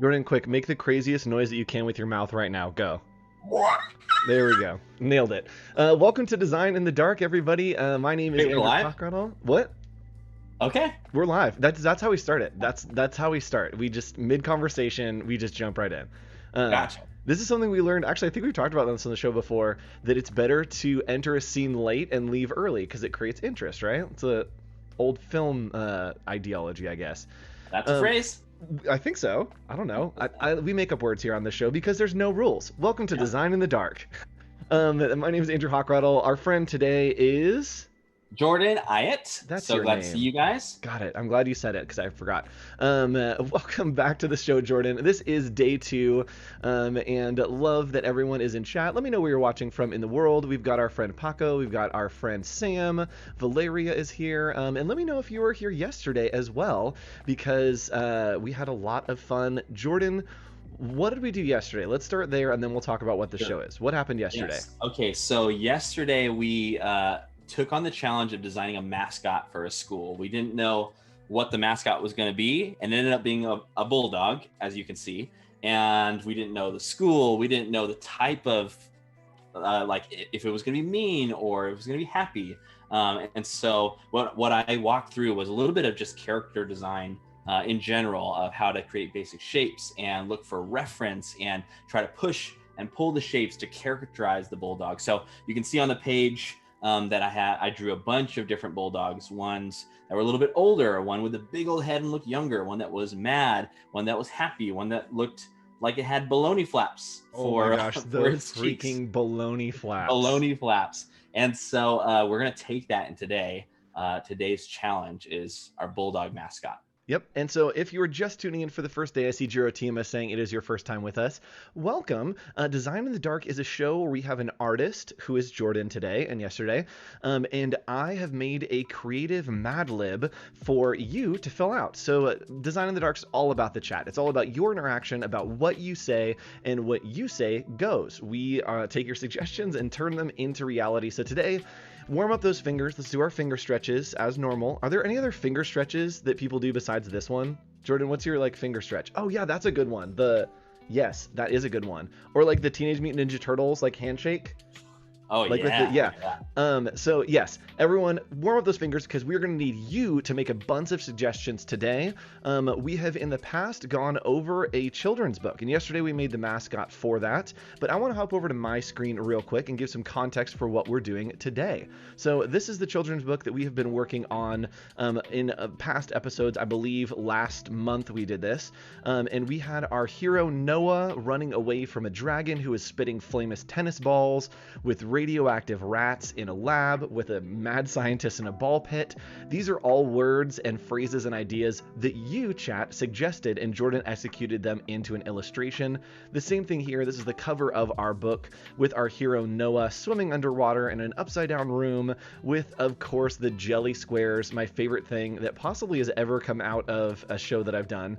Jordan, quick, make the craziest noise that you can with your mouth right now. Go. There we go. Nailed it. Welcome to Design in the Dark, everybody. My name is Wait, we're Andrew live? Hochradel. What? Okay. We're live. That's how we start it. That's how we start. We just mid conversation, we just jump right in. Gotcha. This is something we learned. Actually, I think we've talked about this on the show before. That it's better to enter a scene late and leave early because it creates interest, right? It's a old film ideology, I guess. That's a Um, phrase. I think so. I don't know. We make up words here on the show because there's no rules. Welcome to Yeah. Design in the Dark. My name is Andrew Hochradel. Our friend today is... Jordan Ayotte. That's So your glad to see name. you guys. Got it. I'm glad you said it because I forgot. Welcome back to the show, Jordan. This is day 2, and love that everyone is in chat. Let me know where you're watching from in the world. We've got our friend Paco. We've got our friend Sam. Valeria is here. And let me know if you were here yesterday as well, because we had a lot of fun. Jordan, what did we do yesterday? Let's start there, and then we'll talk about what the Sure. show is. What happened yesterday? Yes. Okay. So yesterday we took on the challenge of designing a mascot for a school. We didn't know what the mascot was going to be, and it ended up being a bulldog, as you can see. And we didn't know the school. We didn't know the type of like if it was going to be mean or if it was going to be happy. And so what I walked through was a little bit of just character design in general, of how to create basic shapes and look for reference and try to push and pull the shapes to characterize the bulldog. So you can see on the page that I drew a bunch of different bulldogs, ones that were a little bit older, one with a big old head and looked younger, one that was mad, one that was happy, one that looked like it had baloney flaps Oh my gosh, for the its cheeks. freaking baloney flaps. Baloney flaps. And so we're going to take that in today. Today's challenge is our bulldog mascot. Yep. And so if you were just tuning in for the first day, I see Jiro Tima saying it is your first time with us. Welcome. Design in the Dark is a show where we have an artist who is Jordan today and yesterday. And I have made a creative Mad Lib for you to fill out. So Design in the Dark is all about the chat. It's all about your interaction, about what you say, and what you say goes. We take your suggestions and turn them into reality. So today, warm up those fingers. Let's do our finger stretches as normal. Are there any other finger stretches that people do besides this one? Jordan, what's your finger stretch? Oh yeah, that's a good one. Yes, that is a good one. Or like the Teenage Mutant Ninja Turtles handshake. Oh yeah. So yes, everyone warm up those fingers because we're going to need you to make a bunch of suggestions today. We have in the past gone over a children's book, and yesterday we made the mascot for that. But I want to hop over to my screen real quick and give some context for what we're doing today. So this is the children's book that we have been working on in past episodes. I believe last month we did this, and we had our hero Noah running away from a dragon who is spitting flamous tennis balls with radioactive rats in a lab with a mad scientist in a ball pit. These are all words and phrases and ideas that you, chat, suggested, and Jordan executed them into an illustration. The same thing here. This is the cover of our book with our hero Noah swimming underwater in an upside down room with, of course, the jelly squares, my favorite thing that possibly has ever come out of a show that I've done.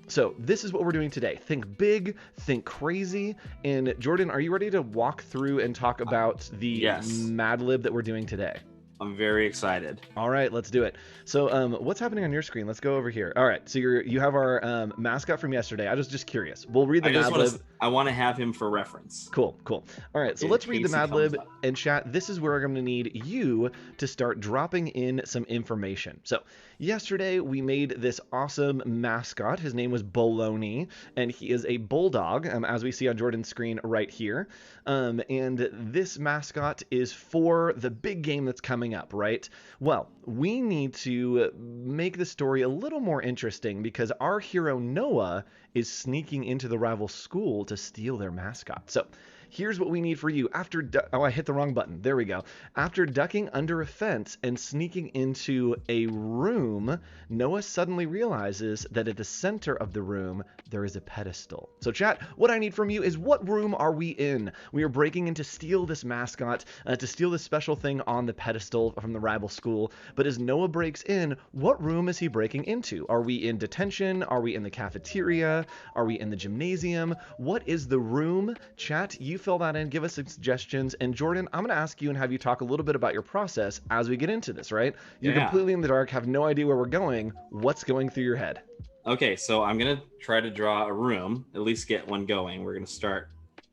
So this is what we're doing today. Think big, think crazy. And Jordan, are you ready to walk through and talk about the Mad Lib that we're doing today? I'm very excited. All right, let's do it. So what's happening on your screen? Let's go over here. All right, so you have our mascot from yesterday. I was just curious. We'll read the Mad Lib. I want to have him for reference. Cool. All right, so let's read the Mad Lib and chat. This is where I'm going to need you to start dropping in some information. So yesterday we made this awesome mascot. His name was Bologna, and he is a bulldog, as we see on Jordan's screen right here. And this mascot is for the big game that's coming up, right? Well, we need to make the story a little more interesting because our hero Noah is sneaking into the rival school to steal their mascot. So here's what we need for you. I hit the wrong button. There we go. After ducking under a fence and sneaking into a room, Noah suddenly realizes that at the center of the room, there is a pedestal. So chat, what I need from you is, what room are we in? We are breaking in to steal this mascot, to steal this special thing on the pedestal from the rival school. But as Noah breaks in, what room is he breaking into? Are we in detention? Are we in the cafeteria? Are we in the gymnasium? What is the room? Chat, you fill that in, give us some suggestions. And Jordan, I'm going to ask you and have you talk a little bit about your process as we get into this, right? You're completely in the dark, have no idea where we're going. What's going through your head? Okay, so I'm gonna try to draw a room, at least get one going. We're gonna start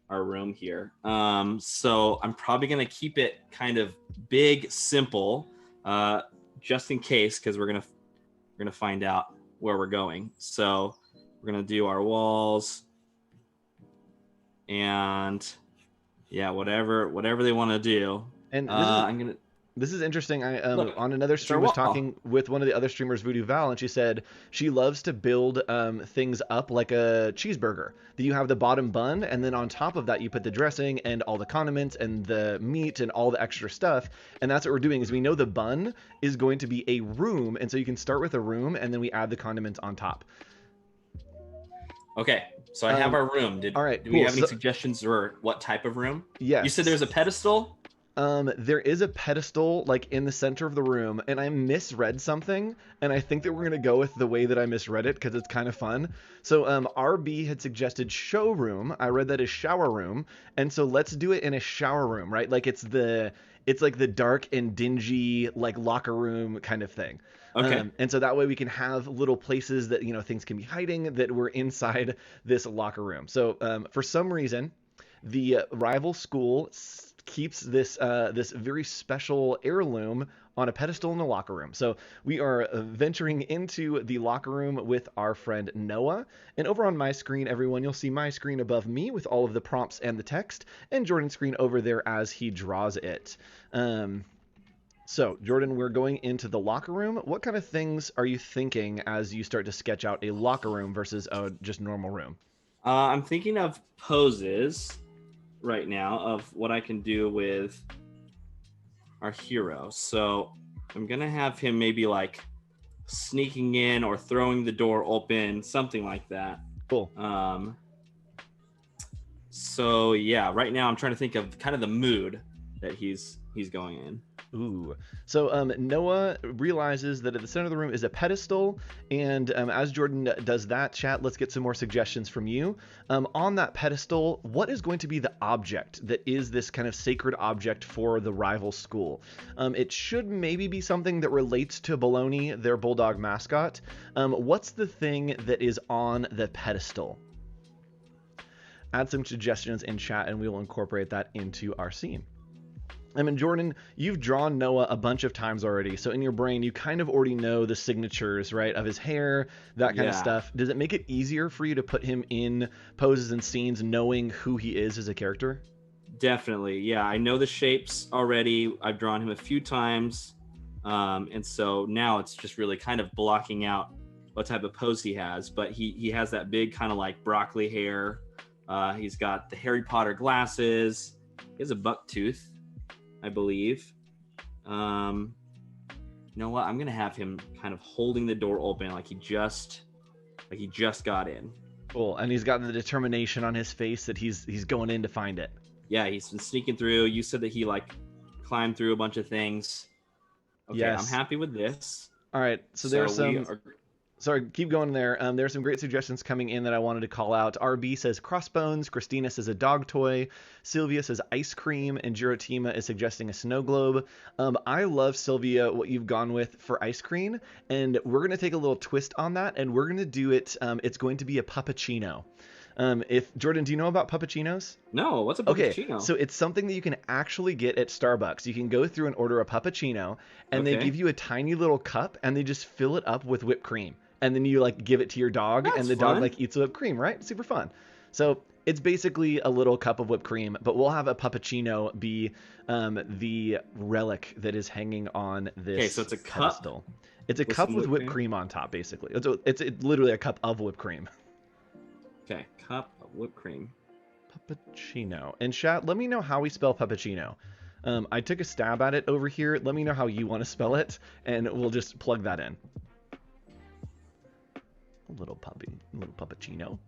our room here. So I'm probably gonna keep it kind of big, simple, just in case, because we're gonna find out where we're going. So we're gonna do our walls, and yeah, whatever they want to do. And I'm gonna this is interesting. I look. on another It's our stream was wall. talking with one of the other streamers, Voodoo Val, and she said she loves to build things up like a cheeseburger. That you have the bottom bun, and then on top of that you put the dressing and all the condiments and the meat and all the extra stuff. And that's what we're doing. Is we know the bun is going to be a room, and so you can start with a room, and then we add the condiments on top. Okay, so I have our room. All right, Do cool. we have any suggestions or what type of room? Yes. You said there's a pedestal? There is a pedestal like in the center of the room, and I misread something, and I think that we're gonna go with the way that I misread it because it's kind of fun. So RB had suggested showroom. I read that as shower room, and so let's do it in a shower room, right? Like it's like the dark and dingy like locker room kind of thing. Okay. And so that way we can have little places that things can be hiding that we're inside this locker room. So for some reason, the rival school keeps this very special heirloom on a pedestal in the locker room. So we are venturing into the locker room with our friend Noah. And over on my screen, everyone, you'll see my screen above me with all of the prompts and the text, and Jordan's screen over there as he draws it. So, Jordan, we're going into the locker room. What kind of things are you thinking as you start to sketch out a locker room versus a just normal room? I'm thinking of poses right now of what I can do with our hero. So I'm gonna have him maybe like sneaking in or throwing the door open, something like that. Cool. So yeah, right now I'm trying to think of kind of the mood that he's going in. Ooh. So Noah realizes that at the center of the room is a pedestal, and as Jordan does that, chat, let's get some more suggestions from you. On that pedestal, what is going to be the object that is this kind of sacred object for the rival school? It should maybe be something that relates to Bologna, their bulldog mascot. What's the thing that is on the pedestal? Add some suggestions in chat, and we will incorporate that into our scene. I mean, Jordan, you've drawn Noah a bunch of times already, so in your brain, you kind of already know the signatures, right, of his hair, that kind of stuff. Does it make it easier for you to put him in poses and scenes knowing who he is as a character? Definitely, yeah. I know the shapes already. I've drawn him a few times, and so now it's just really kind of blocking out what type of pose he has. But he has that big kind of like broccoli hair. He's got the Harry Potter glasses. He has a buck tooth, I believe. You know what? I'm gonna have him kind of holding the door open like he just got in. Cool. And he's got the determination on his face that he's going in to find it. Yeah, he's been sneaking through. You said that he like climbed through a bunch of things. Okay, yes. I'm happy with this. All right. So there's some. Sorry, keep going there. There are some great suggestions coming in that I wanted to call out. RB says crossbones. Christina says a dog toy. Sylvia says ice cream. And Girotima is suggesting a snow globe. I love, Sylvia, what you've gone with for ice cream. And we're going to take a little twist on that. And we're going to do it. It's going to be a puppuccino. Jordan, do you know about puppuccinos? No, what's a puppuccino? Okay, so it's something that you can actually get at Starbucks. You can go through and order a puppuccino, and they give you a tiny little cup, and they just fill it up with whipped cream. And then you like give it to your dog, and the dog like eats the whipped cream, right? Super fun. So it's basically a little cup of whipped cream, but we'll have a puppuccino be the relic that is hanging on this. Okay, so it's a pedestal. cup. It's a cup with whipped cream on top, basically. It's literally a cup of whipped cream. Okay, cup of whipped cream. Puppuccino. And chat, let me know how we spell puppuccino. I took a stab at it over here. Let me know how you want to spell it, and we'll just plug that in. A little puppuccino.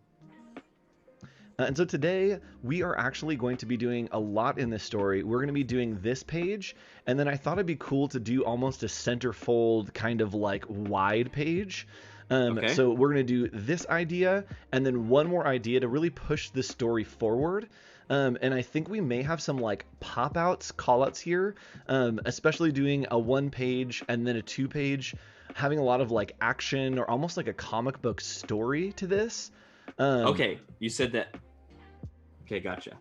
And so today we are actually going to be doing a lot in this story. We're going to be doing this page, and then I thought it'd be cool to do almost a centerfold kind of like wide page. Okay. So we're going to do this idea and then one more idea to really push the story forward. And I think we may have some like pop outs, call outs here, especially doing a 1-page and then a 2-page, having a lot of like action or almost like a comic book story to this. Okay. You said that. Okay, gotcha.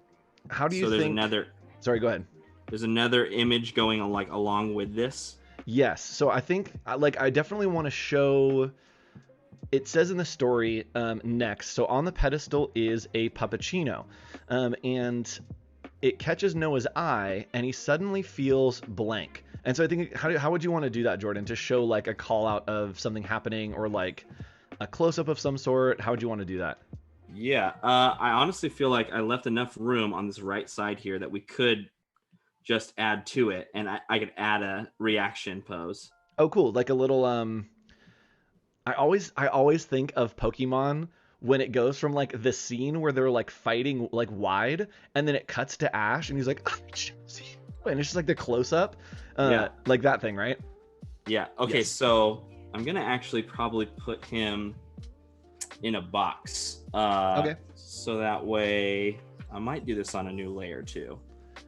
How do you So there's think? another. Sorry, go ahead. There's another image going on like along with this. Yes. So I think like I definitely want to show. It says in the story next. So on the pedestal is a puppuccino, and it catches Noah's eye, and he suddenly feels blank. And so I think how would you want to do that, Jordan, to show like a call out of something happening or like a close up of some sort? How would you want to do that? Yeah. I honestly feel like I left enough room on this right side here that we could just add to it, and I could add a reaction pose. Oh, cool. Like a little I always think of Pokemon when it goes from like the scene where they're like fighting like wide, and then it cuts to Ash, and he's like, "Ah, and it's just like the close up, Yeah. like that thing, right? Yeah. Okay. Yes. So I'm gonna actually probably put him in a box. Okay. So that way, I might do this on a new layer too.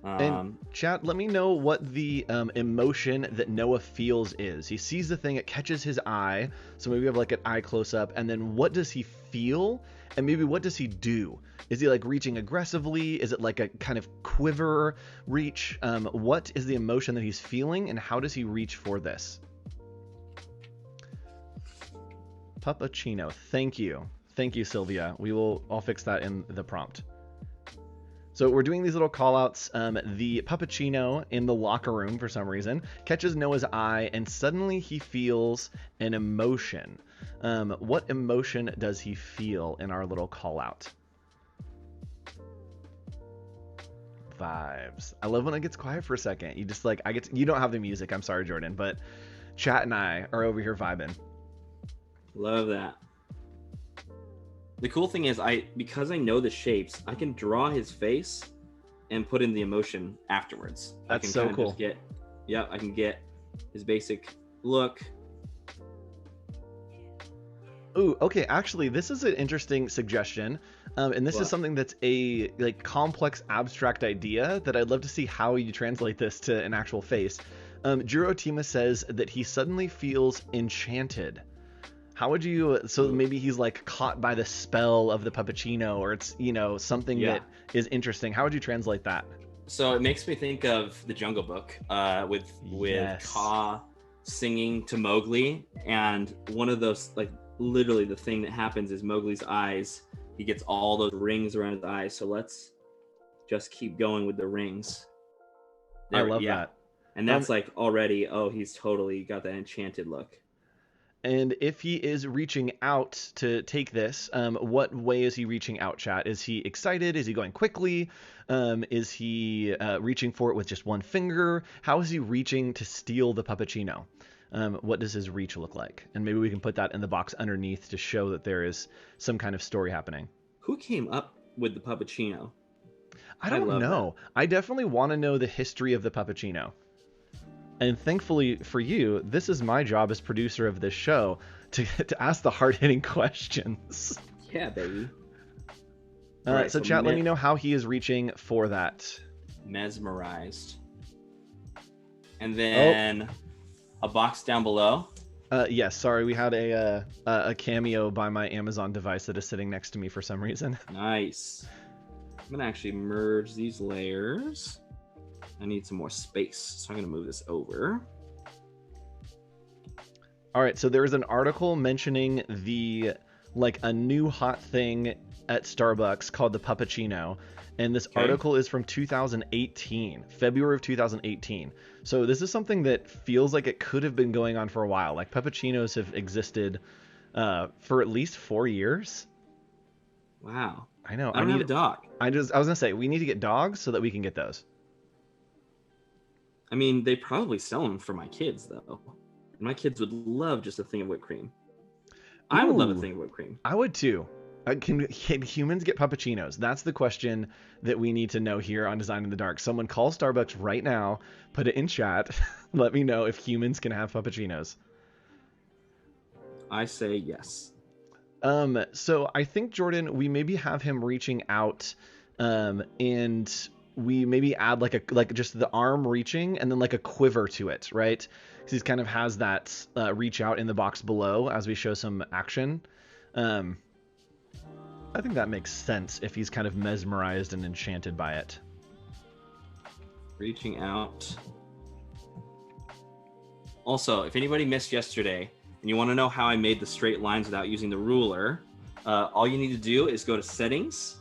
And chat, let me know what the emotion that Noah feels is. He sees the thing, it catches his eye, so maybe we have like an eye close up, and then what does he feel? And maybe what does he do? Is he like reaching aggressively? Is it like a kind of quiver reach? What is the emotion that he's feeling, and how does he reach for this? Puppuccino. Thank you. Thank you, Sylvia. I'll fix that in the prompt. So we're doing these little call outs. The puppuccino in the locker room, for some reason, catches Noah's eye, and suddenly he feels an emotion. What emotion does he feel in our little call out? Vibes. I love when it gets quiet for a second. You just like, you don't have the music. I'm sorry, Jordan, but chat and I are over here vibing. Love that. The cool thing is because I know the shapes, I can draw his face and put in the emotion afterwards. That's I can so kind of cool. I can get his basic look. Ooh, okay. Actually, this is an interesting suggestion, and this is something that's a like complex, abstract idea that I'd love to see how you translate this to an actual face. Jiro Tima says that he suddenly feels enchanted. How would you? So maybe he's like caught by the spell of the puppuccino, or it's something that is interesting. How would you translate that? So it makes me think of the Jungle Book with Kaa singing to Mowgli, and one of those like literally the thing that happens is Mowgli's eyes. He gets all those rings around his eyes. So let's just keep going with the rings. I love that. And that's like already. Oh, he's totally got that enchanted look. And if he is reaching out to take this, what way is he reaching out, chat? Is he excited? Is he going quickly? Is he reaching for it with just one finger? How is he reaching to steal the puppuccino? What does his reach look like? And maybe we can put that in the box underneath to show that there is some kind of story happening. Who came up with the puppuccino? I don't know. I definitely want to know the history of the puppuccino. And thankfully for you, this is my job as producer of this show to ask the hard-hitting questions. Yeah, baby. Right, so chat, let me know how he is reaching for that. Mesmerized. And then a box down below. Yes, sorry, we had a cameo by my Amazon device that is sitting next to me for some reason. Nice. I'm going to actually merge these layers. I need some more space, so I'm going to move this over. All right, so there is an article mentioning a new hot thing at Starbucks called the puppuccino, and this article is from 2018, February of 2018. So this is something that feels like it could have been going on for a while. Like puppuccinos have existed for at least 4 years. Wow. I know. I don't have a dog. I was gonna say we need to get dogs so that we can get those. I mean, they probably sell them for my kids, though. My kids would love just a thing of whipped cream. I would love a thing of whipped cream. I would too. Can humans get puppuccinos? That's the question that we need to know here on Design in the Dark. Someone call Starbucks right now, put it in chat. Let me know if humans can have puppuccinos. I say yes. So I think, Jordan, we maybe have him reaching out, and we maybe add like just the arm reaching and then like a quiver to it, right? Because he kind of has that reach out in the box below as we show some action. Um, I think that makes sense if he's kind of mesmerized and enchanted by it. Reaching out. Also, if anybody missed yesterday and you want to know how I made the straight lines without using the ruler, all you need to do is go to Settings,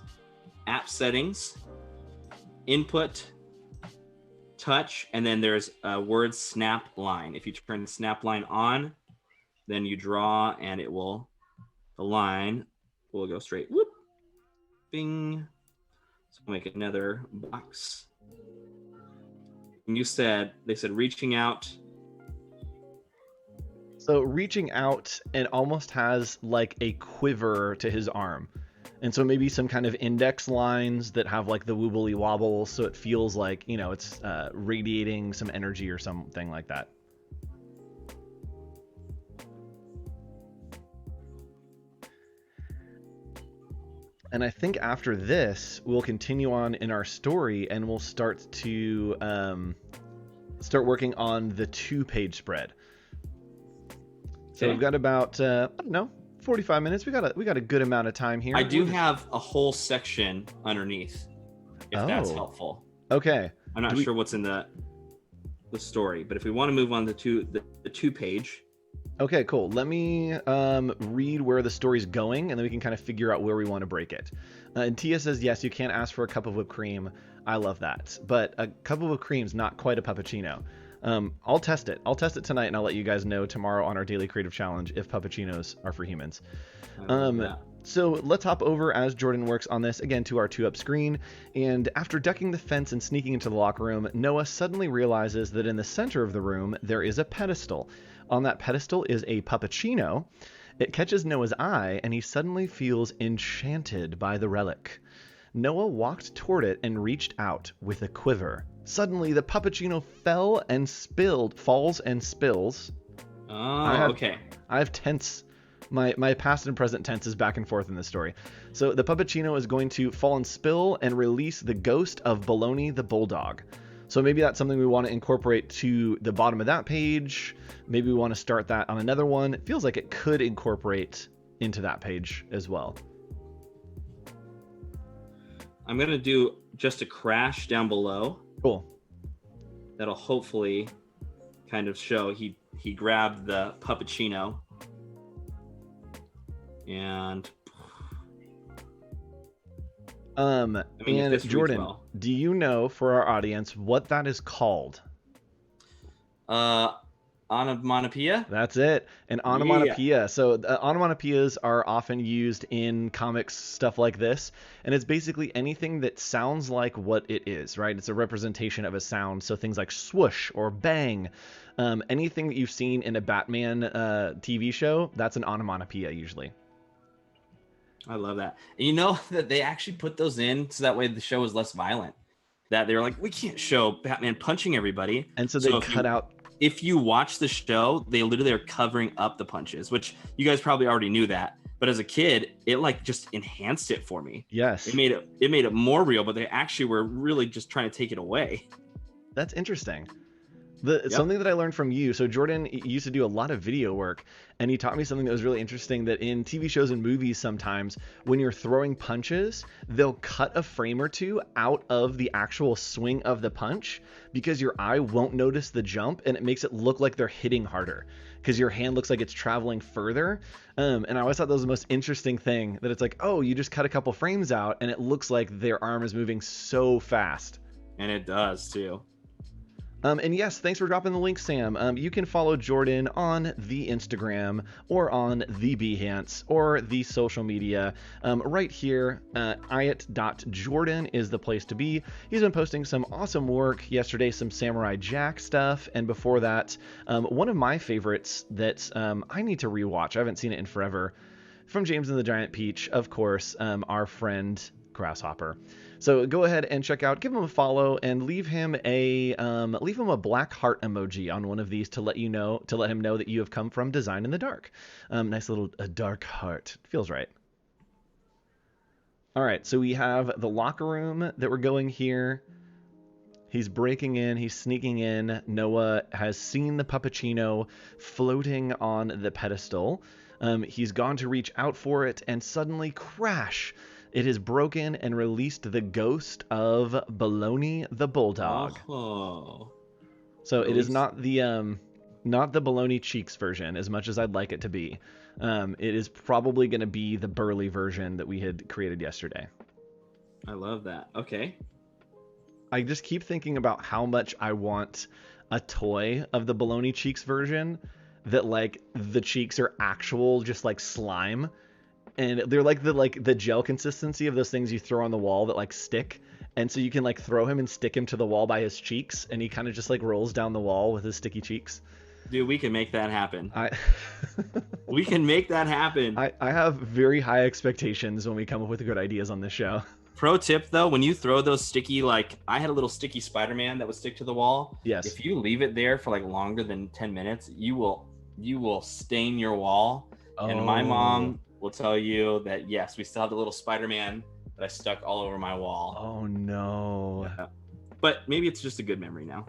App Settings, Input, Touch, and then there's a word Snap Line. If you turn the Snap Line on, then you draw and the line will go straight. Whoop, bing. So we'll make another box. And they said reaching out. So reaching out and almost has like a quiver to his arm. And so maybe some kind of index lines that have like the wobbly wobble, so it feels like, it's radiating some energy or something like that. And I think after this, we'll continue on in our story and we'll start to start working on the 2-page spread. So we've got about, 45 minutes. We got a good amount of time here. I do have a whole section underneath, if that's helpful. Okay. I'm not sure what's in the story, but if we want to move on to the 2-page. Okay, cool. Let me read where the story's going, and then we can kind of figure out where we want to break it. And Tia says, yes, you can't ask for a cup of whipped cream. I love that. But a cup of whipped cream's not quite a puppuccino. I'll test it. I'll test it tonight, and I'll let you guys know tomorrow on our daily creative challenge if puppuccinos are for humans. So let's hop over as Jordan works on this again to our 2-up screen. And after ducking the fence and sneaking into the locker room, Noah suddenly realizes that in the center of the room there is a pedestal. On that pedestal is a puppuccino. It catches Noah's eye, and he suddenly feels enchanted by the relic. Noah walked toward it and reached out with a quiver. Suddenly, the puppuccino falls and spills. Okay. I have tense. My past and present tense is back and forth in this story. So the puppuccino is going to fall and spill and release the ghost of Baloney the Bulldog. So maybe that's something we want to incorporate to the bottom of that page. Maybe we want to start that on another one. It feels like it could incorporate into that page as well. I'm going to do just a crash down below. Cool. That'll hopefully kind of show he grabbed the puppuccino. And and Jordan, do you know for our audience what that is called? Onomatopoeia? That's it. An onomatopoeia. Yeah. So onomatopoeias are often used in comics, stuff like this. And it's basically anything that sounds like what it is, right? It's a representation of a sound. So things like swoosh or bang. Anything that you've seen in a Batman TV show, that's an onomatopoeia usually. I love that. And you know that they actually put those in so that way the show is less violent. That they're like, we can't show Batman punching everybody. And so they cut out. If you watch the show, they literally are covering up the punches, which you guys probably already knew that. But as a kid, it like just enhanced it for me. Yes. It made it more real, but they actually were really just trying to take it away. That's interesting. Something that I learned from you. So Jordan used to do a lot of video work, and he taught me something that was really interesting, that in TV shows and movies sometimes when you're throwing punches, they'll cut a frame or two out of the actual swing of the punch because your eye won't notice the jump, and it makes it look like they're hitting harder because your hand looks like it's traveling further. And I always thought that was the most interesting thing, that it's like, oh, you just cut a couple frames out and it looks like their arm is moving so fast. And it does too. And yes, thanks for dropping the link, Sam. You can follow Jordan on the Instagram or on the Behance or the social media right here. Ayotte.Jordan is the place to be. He's been posting some awesome work. Yesterday, some Samurai Jack stuff. And before that, one of my favorites that I need to rewatch. I haven't seen it in forever. From James and the Giant Peach, of course, our friend Grasshopper. So go ahead and check out, give him a follow, and leave him a black heart emoji on one of these to let him know that you have come from Design in the Dark. Nice little dark heart. Feels right. All right, so we have the locker room that we're going here. He's breaking in, he's sneaking in. Noah has seen the puppuccino floating on the pedestal. He's gone to reach out for it, and suddenly, crash! It has broken and released the ghost of Baloney the Bulldog. Oh. So it is not the Baloney Cheeks version, as much as I'd like it to be. It is probably going to be the burly version that we had created yesterday. I love that. Okay. I just keep thinking about how much I want a toy of the Baloney Cheeks version that like the cheeks are actual just like slime, and they're like the gel consistency of those things you throw on the wall that like stick, and so you can like throw him and stick him to the wall by his cheeks, and he kind of just like rolls down the wall with his sticky cheeks. Dude, we can make that happen. We can make that happen. I have very high expectations when we come up with good ideas on this show. Pro tip though, when you throw those sticky, like I had a little sticky Spider-Man that would stick to the wall. Yes. If you leave it there for like longer than 10 minutes, you will stain your wall. Oh. And my mom will tell you that yes, we still have the little Spider-Man that I stuck all over my wall. Oh no. Yeah. But maybe it's just a good memory now.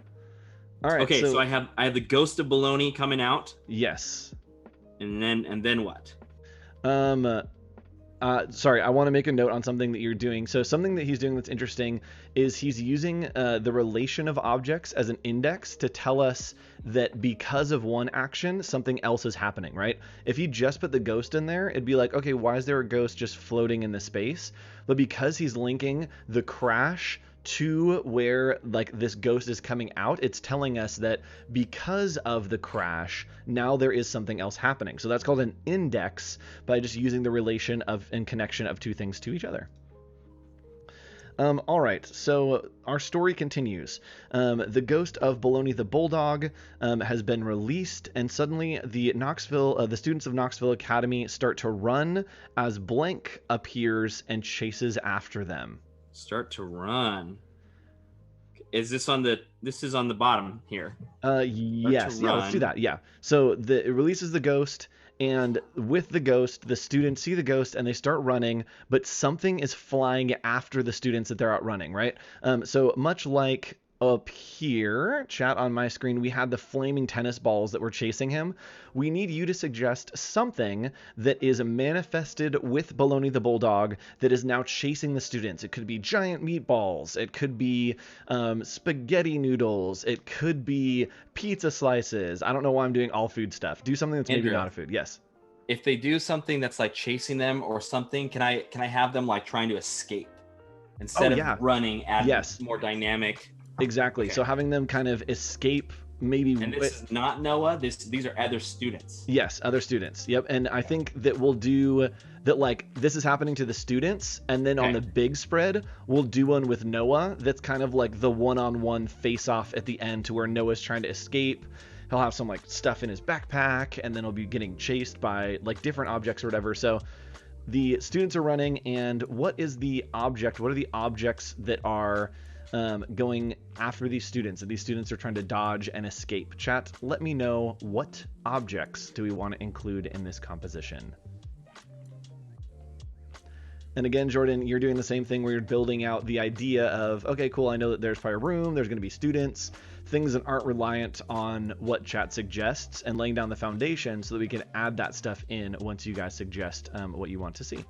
All right. Okay, so I have the ghost of Baloney coming out. Yes. And then what? Sorry, I want to make a note on something that you're doing. So something that he's doing that's interesting is he's using the relation of objects as an index to tell us that because of one action, something else is happening, right? If he just put the ghost in there, it'd be like, okay, why is there a ghost just floating in the space? But because he's linking the crash to where like this ghost is coming out, it's telling us that because of the crash, now there is something else happening. So that's called an index, by just using the relation of and connection of two things to each other. All right, so our story continues. The ghost of Baloney the Bulldog has been released, and suddenly the students of Knoxville Academy start to run as Blank appears and chases after them. Start to run. Is this on the? This is on the bottom here. Yes. Yeah. Let's do that. Yeah. So it releases the ghost, and with the ghost, the students see the ghost and they start running, but something is flying after the students that they're out running, right? So much like up here, chat on my screen, we had the flaming tennis balls that were chasing him. We need you to suggest something that is manifested with Baloney the Bulldog that is now chasing the students. It could be giant meatballs. It could be spaghetti noodles. It could be pizza slices. I don't know why I'm doing all food stuff. Do something that's maybe not a food. Yes. If they do something that's like chasing them or something, can I have them like trying to escape instead of running? Add more dynamic. Exactly. Okay. So having them kind of escape, maybe. And this is not Noah. These are other students. Yes, other students. Yep. And I think that we'll do that. Like this is happening to the students, and then on the big spread, we'll do one with Noah. That's kind of like the one-on-one face-off at the end, to where Noah's trying to escape. He'll have some like stuff in his backpack, and then he'll be getting chased by like different objects or whatever. So the students are running, and what is the object? What are the objects that are going after these students, and these students are trying to dodge and escape? Chat, let me know, what objects do we want to include in this composition? And again, Jordan, you're doing the same thing where you're building out the idea of, okay, cool, I know that there's probably a room, there's going to be students, things that aren't reliant on what chat suggests, and laying down the foundation so that we can add that stuff in once you guys suggest what you want to see.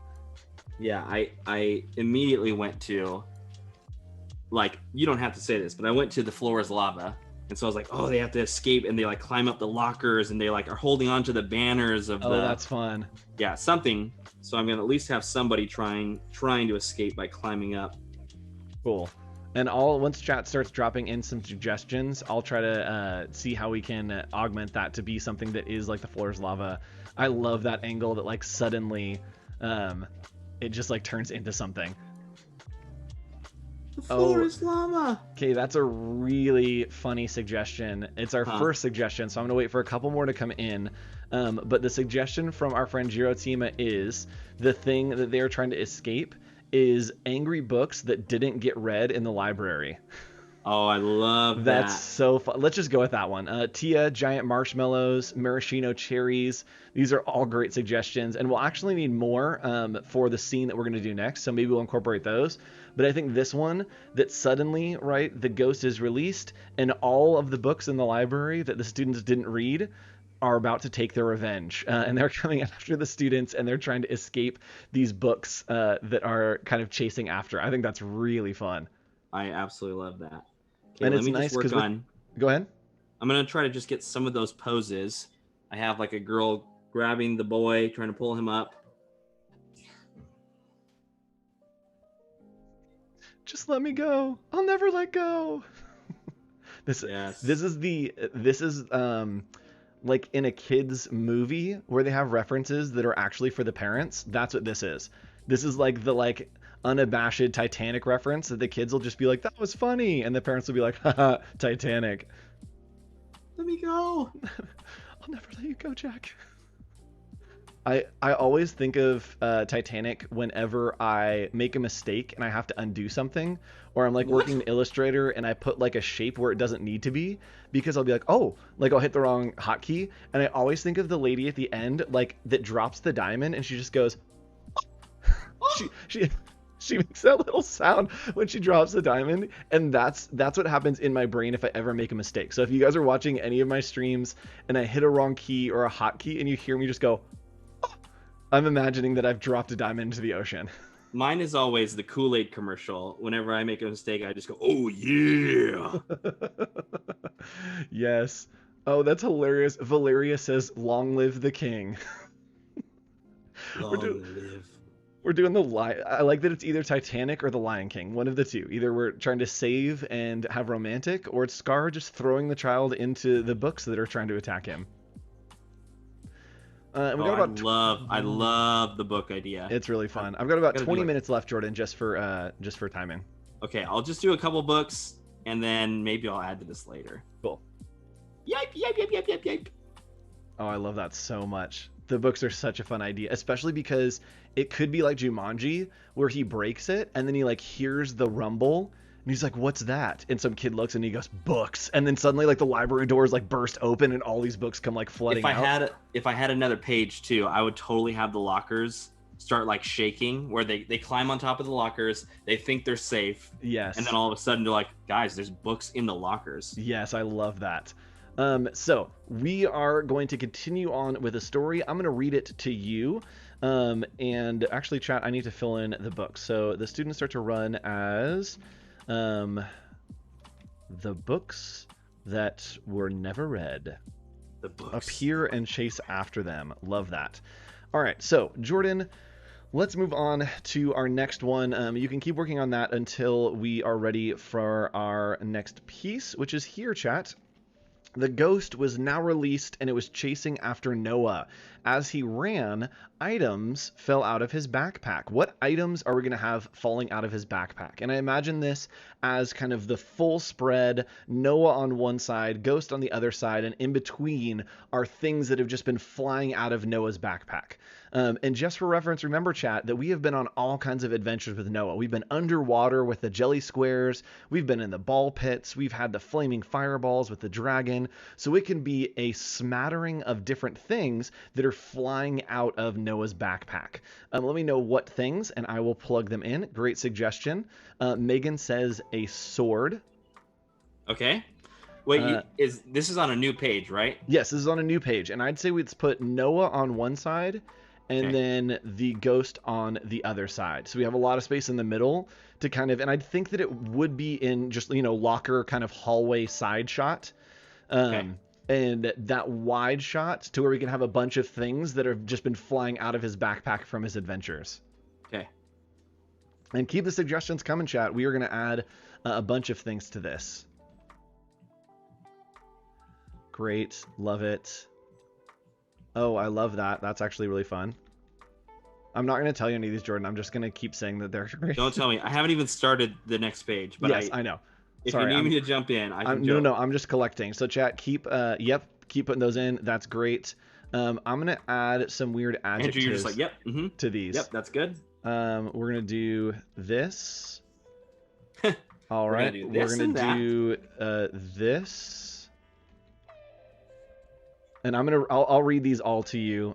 Yeah, I immediately went to, like, you don't have to say this, but I went to the floor is lava. And so I was like, oh, they have to escape, and they like climb up the lockers, and they like are holding on to the banners of that's fun. Yeah, something. So I'm gonna at least have somebody trying to escape by climbing up. Cool. And once chat starts dropping in some suggestions, I'll try to see how we can augment that to be something that is like the floor is lava. I love that angle that like suddenly it just like turns into something. The floor is lava. Okay, that's a really funny suggestion. It's our first suggestion, so I'm gonna wait for a couple more to come in. But the suggestion from our friend Girotima is the thing that they're trying to escape is angry books that didn't get read in the library. Oh, I love That's that. so fun. Let's just go with that one. Tia, giant marshmallows, maraschino cherries. These are all great suggestions, and we'll actually need more for the scene that we're going to do next. So maybe we'll incorporate those. But I think this one, that suddenly, right, the ghost is released, and all of the books in the library that the students didn't read are about to take their revenge, and they're coming after the students, and they're trying to escape these books that are kind of chasing after. I think that's really fun. I absolutely love that. Okay, And let it's me nice just work because on. Go ahead. I'm gonna try to just get some of those poses. I have like a girl grabbing the boy, trying to pull him up. Just let me go. I'll never let go. This is like in a kids movie where they have references that are actually for the parents. That's what this is. This is like the unabashed Titanic reference that the kids will just be like, that was funny, and the parents will be like, haha, Titanic. Let me go. I'll never let you go, Jack. I always think of Titanic whenever I make a mistake and I have to undo something, or I'm like working in Illustrator and I put like a shape where it doesn't need to be, because I'll be like, oh, like I'll hit the wrong hotkey, and I always think of the lady at the end like that drops the diamond and she just goes, she makes that little sound when she drops the diamond, and that's what happens in my brain if I ever make a mistake. So if you guys are watching any of my streams and I hit a wrong key or a hotkey and you hear me just go, I'm imagining that I've dropped a diamond into the ocean. Mine is always the Kool-Aid commercial. Whenever I make a mistake, I just go, oh, yeah. Yes. Oh, that's hilarious. Valeria says, long live the king. Long live. We're doing I like that it's either Titanic or the Lion King. One of the two. Either we're trying to save and have romantic, or it's Scar just throwing the child into the books that are trying to attack him. I love the book idea. It's really fun. I've got about 20 minutes left, Jordan, just for timing. Okay, I'll just do a couple books, and then maybe I'll add to this later. Cool. Yipe. Oh, I love that so much. The books are such a fun idea, especially because it could be like Jumanji, where he breaks it, and then he like hears the rumble, and he's like, what's that? And some kid looks and he goes, books. And then suddenly like the library doors like burst open and all these books come like flooding out. If I had another page too, I would totally have the lockers start like shaking, where they climb on top of the lockers, they think they're safe. Yes. And then all of a sudden they're like, guys, there's books in the lockers. Yes, I love that. So we are going to continue on with a story. I'm going to read it to you. And actually, chat, I need to fill in the book. So the students start to run as the books that were never read. The books appear and chase after them. Love that. All right, so Jordan, let's move on to our next one. You can keep working on that until we are ready for our next piece, which is here, chat. The ghost was now released, and it was chasing after Noah. As he ran, items fell out of his backpack. What items are we going to have falling out of his backpack? And I imagine this as kind of the full spread, Noah on one side, ghost on the other side, and in between are things that have just been flying out of Noah's backpack. And just for reference, remember, chat, that we have been on all kinds of adventures with Noah. We've been underwater with the jelly squares. We've been in the ball pits. We've had the flaming fireballs with the dragon. So it can be a smattering of different things that are flying out of Noah's backpack. Let me know what things, and I will plug them in. Great suggestion. Megan says a sword. Okay. Wait, this is on a new page, right? Yes, this is on a new page. And I'd say let's put Noah on one side and then the ghost on the other side. So we have a lot of space in the middle to kind of, and I'd think that it would be in just, locker kind of hallway side shot. And that wide shot to where we can have a bunch of things that have just been flying out of his backpack from his adventures. Okay. And keep the suggestions coming, chat. We are going to add a bunch of things to this. Great. Love it. Oh, I love that. That's actually really fun. I'm not going to tell you any of these, Jordan. I'm just going to keep saying that they're great. Don't tell me. I haven't even started the next page. But yes, I know. If you need me to jump in, I can jump. No, I'm just collecting. So chat, keep putting those in. That's great. I'm going to add some weird adjectives Andrew, you're just like, to these. Yep, that's good. We're gonna do this. All We're right. gonna do We're this gonna and that. do this. And I'll read these all to you,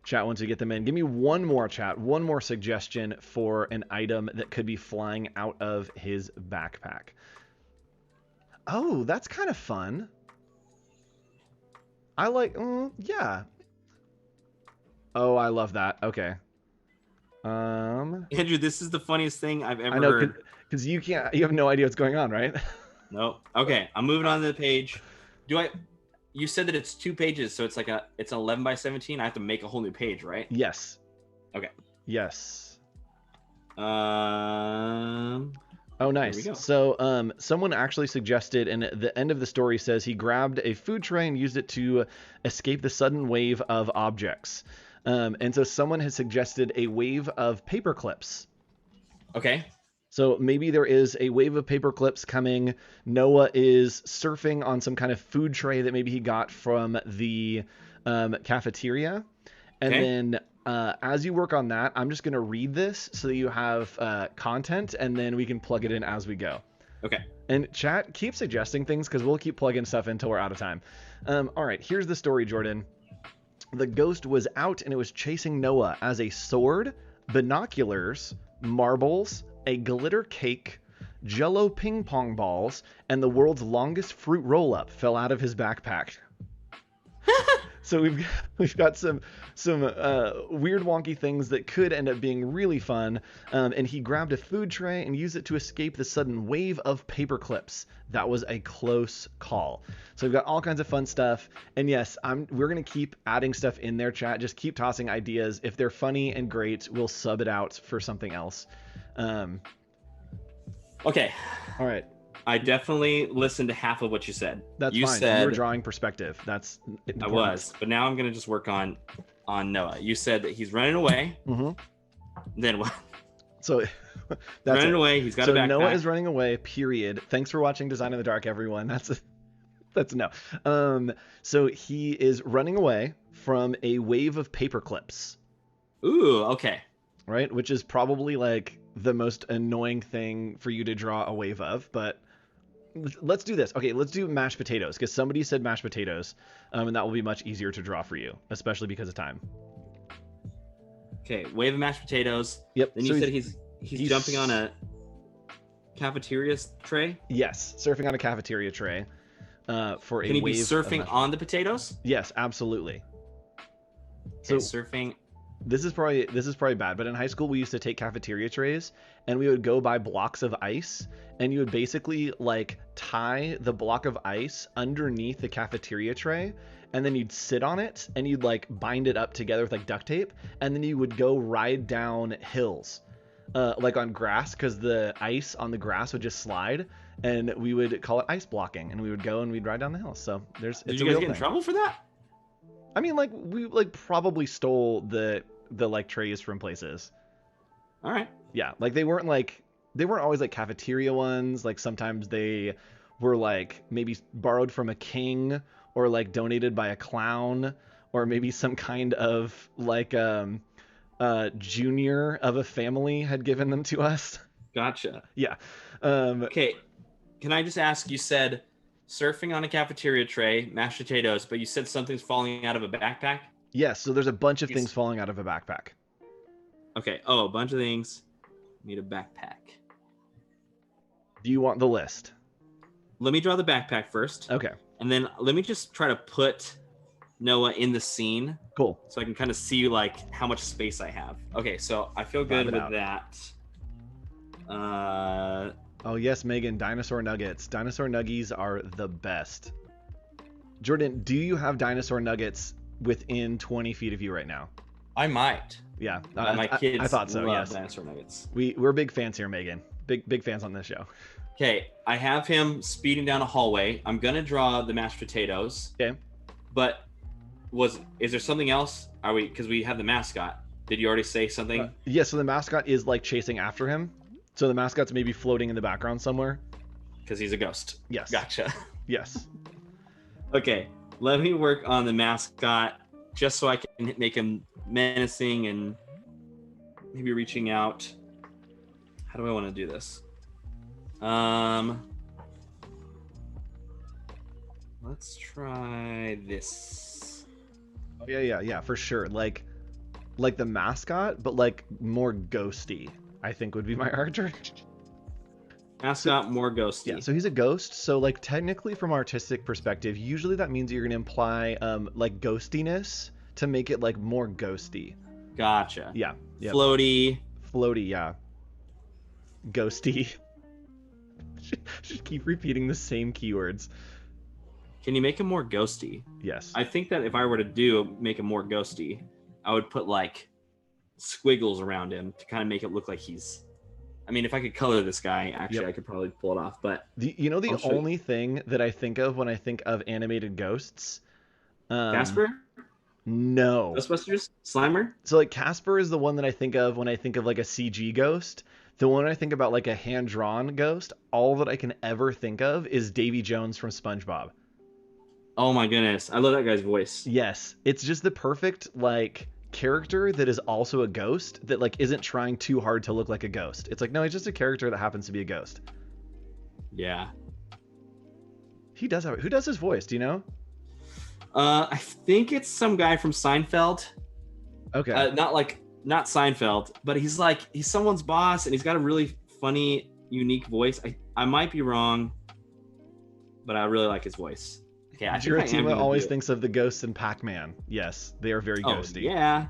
chat, once we get them in. Give me one more, chat, one more suggestion for an item that could be flying out of his backpack. Oh, that's kind of fun. I like, yeah. Oh, I love that. Okay. Andrew, this is the funniest thing I've ever I know, heard. because you have no idea what's going on, right? No. Okay, I'm moving on to the page. You said that it's 2 pages, so it's like it's 11 by 17. I have to make a whole new page, right? Yes. Okay. Yes. Oh, nice. So someone actually suggested, and at the end of the story says he grabbed a food tray and used it to escape the sudden wave of objects. And so someone has suggested a wave of paper clips. Okay. So maybe there is a wave of paper clips coming. Noah is surfing on some kind of food tray that maybe he got from the cafeteria. And then as you work on that, I'm just going to read this so that you have content, and then we can plug it in as we go. Okay. And chat, keep suggesting things because we'll keep plugging stuff in until we're out of time. All right, here's the story, Jordan. The ghost was out and it was chasing Noah as a sword, binoculars, marbles, a glitter cake, Jell-O ping pong balls, and the world's longest fruit roll-up fell out of his backpack. So we've got some weird wonky things that could end up being really fun. And he grabbed a food tray and used it to escape the sudden wave of paper clips. That was a close call. So we've got all kinds of fun stuff. And yes, we're gonna keep adding stuff in there, chat. Just keep tossing ideas. If they're funny and great, we'll sub it out for something else. Okay. All right. I definitely listened to half of what you said. That's fine. You were drawing perspective. That's important. I was, but now I'm gonna just work on Noah. You said that he's running away. Mm-hmm. Then what? So that's running away. He's got a backpack. So Noah is running away. Period. Thanks for watching Design in the Dark, everyone. That's no. So he is running away from a wave of paper clips. Ooh. Okay. Right, which is probably like the most annoying thing for you to draw a wave of, but let's do this. Okay, let's do mashed potatoes, because somebody said mashed potatoes, and that will be much easier to draw for you, especially because of time. Okay, wave of mashed potatoes. Yep. Then you said he's jumping on a cafeteria tray? Yes, surfing on a cafeteria tray for a wave. Can he be surfing on the potatoes? Yes, absolutely. Okay, so surfing. This is probably bad, but in high school we used to take cafeteria trays and we would go buy blocks of ice, and you would basically like tie the block of ice underneath the cafeteria tray, and then you'd sit on it and you'd like bind it up together with like duct tape, and then you would go ride down hills like on grass, because the ice on the grass would just slide, and we would call it ice blocking, and we would go and we'd ride down the hill. So did you guys get in trouble for that? I mean, like we like probably stole the like trays from places. All right. Yeah, like they weren't always like cafeteria ones. Like sometimes they were like maybe borrowed from a king, or like donated by a clown, or maybe some kind of like junior of a family had given them to us. Gotcha. Yeah. Okay. Can I just ask, you said surfing on a cafeteria tray, mashed potatoes, but you said something's falling out of a backpack? Yes, so there's a bunch of things falling out of a backpack. Okay. Oh, a bunch of things. Need a backpack. Do you want the list? Let me draw the backpack first. Okay. And then let me just try to put Noah in the scene. Cool. So I can kind of see like how much space I have. Okay, so I feel good with that. Oh yes, Megan, dinosaur nuggets. Dinosaur nuggies are the best. Jordan, do you have dinosaur nuggets within 20 feet of you right now? I might. Yeah, my kids I thought so. love Yes, dinosaur nuggets. We're big fans here, Megan. Big fans on this show. Okay, I have him speeding down a hallway. I'm gonna draw the mashed potatoes. Okay. But is there something else? Because we have the mascot. Did you already say something? Yeah, so the mascot is like chasing after him. So the mascot's maybe floating in the background somewhere. Because he's a ghost. Yes. Gotcha. Yes. Okay, let me work on the mascot just so I can make him menacing and maybe reaching out. How do I want to do this? Let's try this. Oh yeah, for sure. Like the mascot, but like more ghosty, I think would be my art direction. Mascot, more ghosty. Yeah, so he's a ghost. So like technically from artistic perspective, usually that means you're gonna imply like ghostiness to make it like more ghosty. Gotcha. Yeah. Yep. Floaty, yeah. Ghosty. Should keep repeating the same keywords. Can you make him more ghosty? Yes. I think that if I were to make him more ghosty, I would put like squiggles around him to kind of make it look like he's. I mean, if I could color this guy, actually, I could probably pull it off. But the only thing that I think of when I think of animated ghosts, Casper? No. Ghostbusters? Slimer? So like Casper is the one that I think of when I think of like a CG ghost. The one I think about like a hand-drawn ghost, all that I can ever think of is Davy Jones from SpongeBob. Oh my goodness. I love that guy's voice. Yes. It's just the perfect like character that is also a ghost that like isn't trying too hard to look like a ghost. It's like, no, he's just a character that happens to be a ghost. Yeah. Who does his voice? Do you know? I think it's some guy from Seinfeld. Okay. Not Seinfeld, but he's someone's boss and he's got a really funny, unique voice. I might be wrong, but I really like his voice. Okay, I think Giratina always thinks of the ghosts in Pac-Man. Yes, they are very ghosty. Yeah.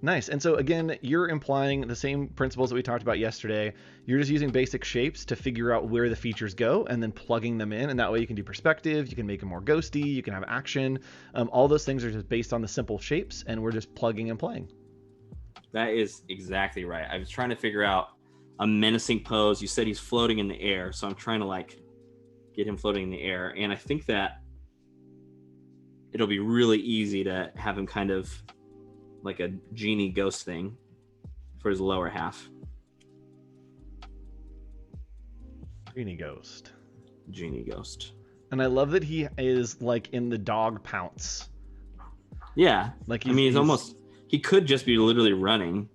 Nice. And so again, you're implying the same principles that we talked about yesterday. You're just using basic shapes to figure out where the features go and then plugging them in. And that way you can do perspective, you can make them more ghosty, you can have action. All those things are just based on the simple shapes, and we're just plugging and playing. That is exactly right. I was trying to figure out a menacing pose. You said he's floating in the air, so I'm trying to like get him floating in the air. And I think that it'll be really easy to have him kind of like a genie ghost thing for his lower half. Genie ghost. And I love that he is like in the dog pounce. Yeah. Like he could just be literally running,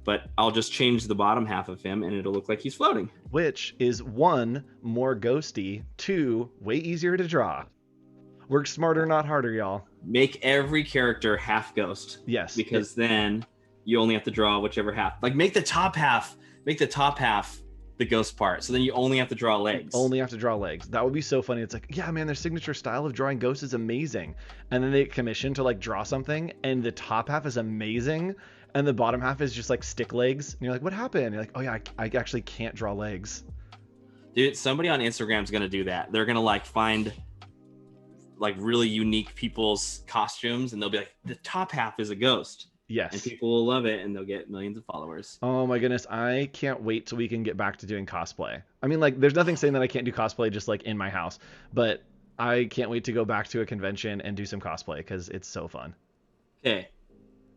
but I'll just change the bottom half of him and it'll look like he's floating. Which is 1, more ghosty, 2, way easier to draw. Work smarter, not harder, y'all. Make every character half ghost. Yes. Because then you only have to draw whichever half. Like make the top half the ghost part. So then you only have to draw legs. That would be so funny. It's like, yeah, man, their signature style of drawing ghosts is amazing. And then they get commissioned to like draw something and the top half is amazing and the bottom half is just like stick legs. And you're like, what happened? And you're like, oh yeah, I actually can't draw legs. Dude, somebody on Instagram is going to do that. They're going to like find like really unique people's costumes and they'll be like, the top half is a ghost. Yes. And people will love it and they'll get millions of followers. Oh my goodness. I can't wait till we can get back to doing cosplay. I mean, like, there's nothing saying that I can't do cosplay just like in my house, but I can't wait to go back to a convention and do some cosplay because it's so fun. Okay.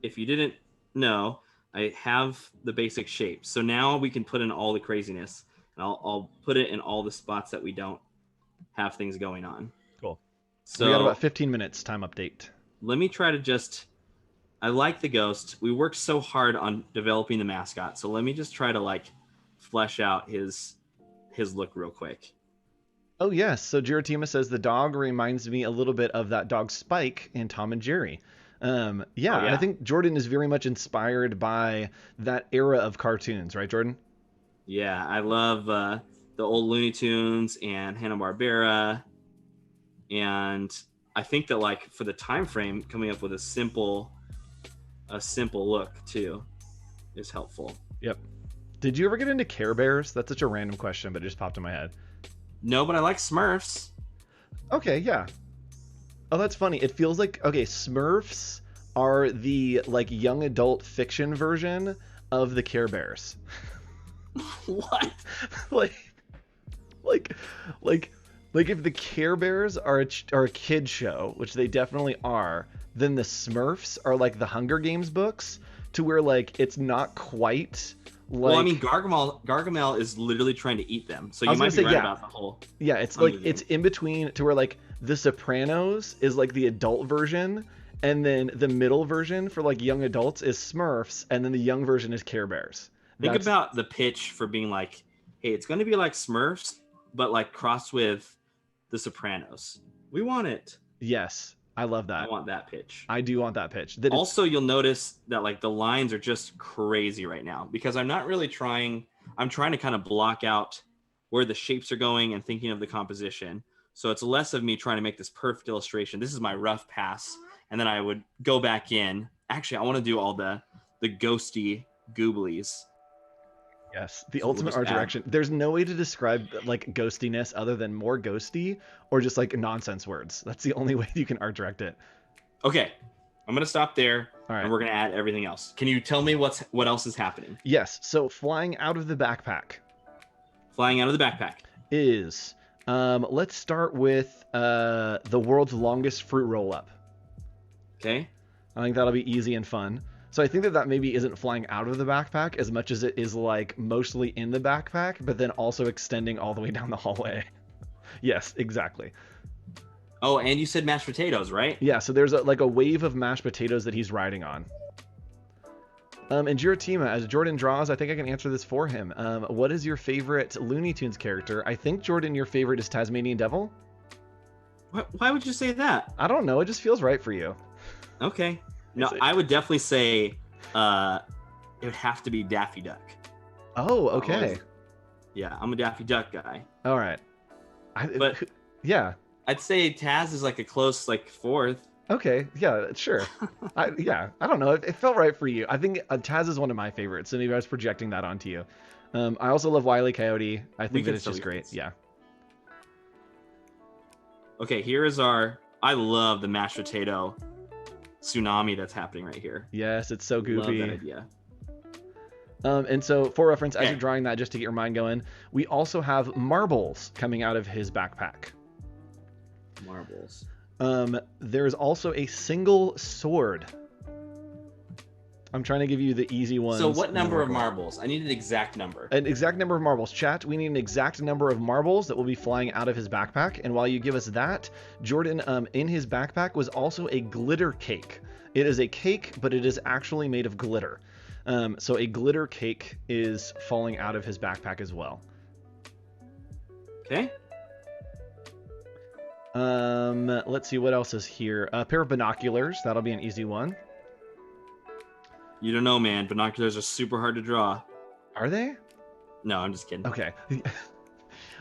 If you didn't know, I have the basic shape. So now we can put in all the craziness and I'll put it in all the spots that we don't have things going on. Cool. So we got about 15 minutes time update. Let me try to I like the ghost. We worked so hard on developing the mascot. So let me just try to like flesh out his look real quick. Oh yes. So Giratima says the dog reminds me a little bit of that dog Spike in Tom and Jerry. Yeah. I think Jordan is very much inspired by that era of cartoons, right, Jordan? Yeah. I love the old Looney Tunes and Hanna-Barbera. And I think that like for the time frame, coming up with a simple look too is helpful. Yep. Did you ever get into Care Bears? That's such a random question, but it just popped in my head. No, but I like Smurfs. Okay, yeah. Oh, that's funny. It feels like, okay, Smurfs are the like young adult fiction version of the Care Bears. What? like if the Care Bears are a kid show, which they definitely are, then the Smurfs are like the Hunger Games books, to where like it's not quite like. Well, I mean, Gargamel is literally trying to eat them, so you might be right about the whole. Yeah, it's like it's in between, to where like The Sopranos is like the adult version, And then the middle version for like young adults is Smurfs, and then the young version is Care Bears. Think about the pitch for being like, hey, it's going to be like Smurfs, but like crossed with The Sopranos. We want it. Yes, I love that. I want that pitch. I do want that pitch. Also, you'll notice that like the lines are just crazy right now because I'm not really trying. I'm trying to kind of block out where the shapes are going and thinking of the composition. So it's less of me trying to make this perfect illustration. This is my rough pass. And then I would go back in. Actually, I want to do all the ghosty gooblies. Yes, the ultimate art direction. There's no way to describe like ghostiness other than more ghosty or just like nonsense words. That's the only way you can art direct it. Okay, I'm gonna stop there, all right, and we're gonna add everything else. Can you tell me what else is happening? Yes, so flying out of the backpack. Flying out of the backpack is let's start with the world's longest fruit roll-up. Okay. I think that'll be easy and fun. So I think that maybe isn't flying out of the backpack as much as it is like mostly in the backpack, but then also extending all the way down the hallway. Yes, exactly. Oh, and you said mashed potatoes, right? Yeah, so there's like a wave of mashed potatoes that he's riding on. And Giratima, as Jordan draws, I think I can answer this for him. What is your favorite Looney Tunes character? I think, Jordan, your favorite is Tasmanian Devil. Why would you say that? I don't know. It just feels right for you. Okay. No, I would definitely say it would have to be Daffy Duck. Oh, okay. Yeah, I'm a Daffy Duck guy. All right. But yeah, I'd say Taz is like a close like fourth. Okay, yeah, sure. I don't know. It felt right for you. I think Taz is one of my favorites, so maybe I was projecting that onto you. I also love Wile E. Coyote. I think that it's just great. Yeah. Okay, here is I love the mashed potato tsunami that's happening right here. Yes, it's so goofy. Love that idea. And so, for reference, as you're drawing that, just to get your mind going, we also have marbles coming out of his backpack. Marbles. There's also a single sword. I'm trying to give you the easy ones. So what number of marbles? I need an exact number. An exact number of marbles. Chat, we need an exact number of marbles that will be flying out of his backpack. And while you give us that, Jordan, in his backpack was also a glitter cake. It is a cake, but it is actually made of glitter. So a glitter cake is falling out of his backpack as well. Okay. Let's see what else is here. A pair of binoculars. That'll be an easy one. You don't know, man. Binoculars are super hard to draw. Are they? No, I'm just kidding. Okay.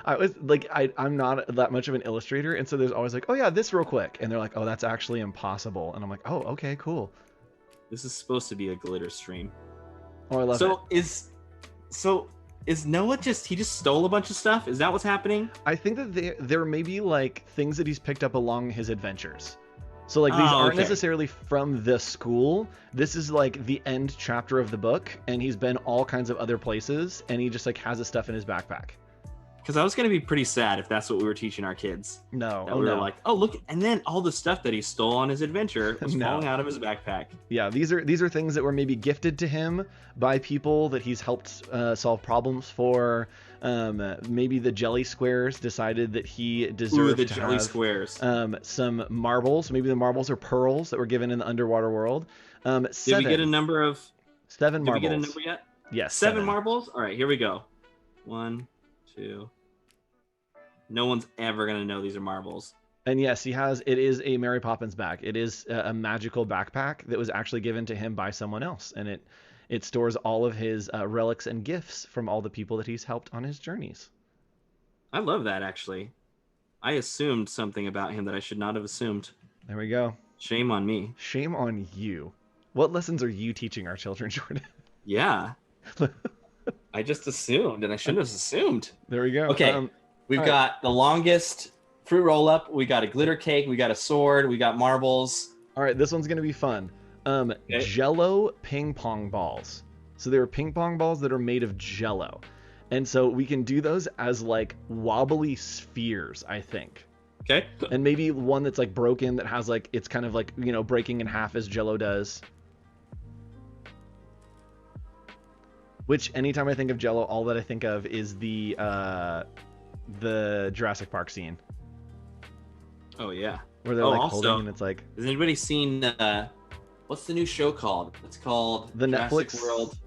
I was like, I'm not that much of an illustrator, and so there's always like, oh yeah, this real quick, and they're like, oh, that's actually impossible, and I'm like, oh, okay, cool. This is supposed to be a glitter stream. Oh, I love it. Is Noah he just stole a bunch of stuff? Is that what's happening? I think that there may be like things that he's picked up along his adventures. So like these aren't necessarily from the school. This is like the end chapter of the book, and he's been all kinds of other places, and he just like has his stuff in his backpack. Because I was gonna be pretty sad if that's what we were teaching our kids. No, that we were like, oh look, and then all the stuff that he stole on his adventure was falling out of his backpack. Yeah, these are things that were maybe gifted to him by people that he's helped solve problems for. Maybe the jelly squares decided that he deserved to have squares. Some marbles. Maybe the marbles are pearls that were given in the underwater world. Did we get a number of 7 marbles? Did we get a number yet? Yes. 7 marbles. All right, here we go. 1, 2. No one's ever gonna know these are marbles. And yes, it is a Mary Poppins bag. It is a magical backpack that was actually given to him by someone else, and it stores all of his relics and gifts from all the people that he's helped on his journeys. I love that, actually. I assumed something about him that I should not have assumed. There we go. Shame on me. Shame on you. What lessons are you teaching our children, Jordan? Yeah. I just assumed, and I shouldn't have assumed. There we go. Okay, we've got the longest fruit roll-up. We got a glitter cake. We got a sword. We got marbles. All right, this one's going to be fun. Jello ping pong balls. So there are ping pong balls that are made of Jello. And so we can do those as like wobbly spheres, I think. Okay. And maybe one that's like broken that has like, it's kind of like, breaking in half as Jello does. Which anytime I think of Jello, all that I think of is the Jurassic Park scene. Oh yeah. Where they're like holding, and it's like. Has anybody seen what's the new show called? It's called The Jurassic Netflix World.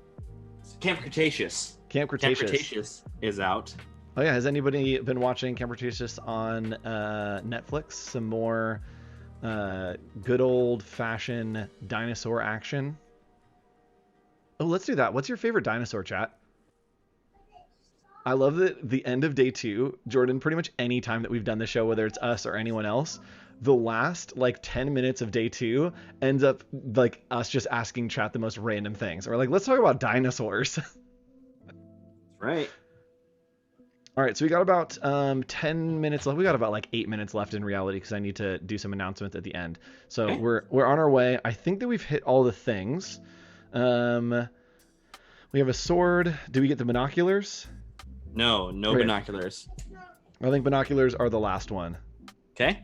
Camp Cretaceous. Camp Cretaceous. Camp Cretaceous is out. Oh yeah, has anybody been watching Camp Cretaceous on Netflix? Some more good old fashioned dinosaur action. Oh, let's do that. What's your favorite dinosaur, chat? I love that the end of day 2, Jordan, pretty much any time that we've done the show, whether it's us or anyone else, the last like 10 minutes of day 2 ends up like us just asking chat the most random things. Or like, let's talk about dinosaurs. That's right. All right, so we got about 10 minutes left. We got about like 8 minutes left in reality because I need to do some announcements at the end. So Okay. we're on our way. I think that we've hit all the things. We have a sword. Do we get the binoculars? No Okay. binoculars. I think binoculars are the last one. Okay.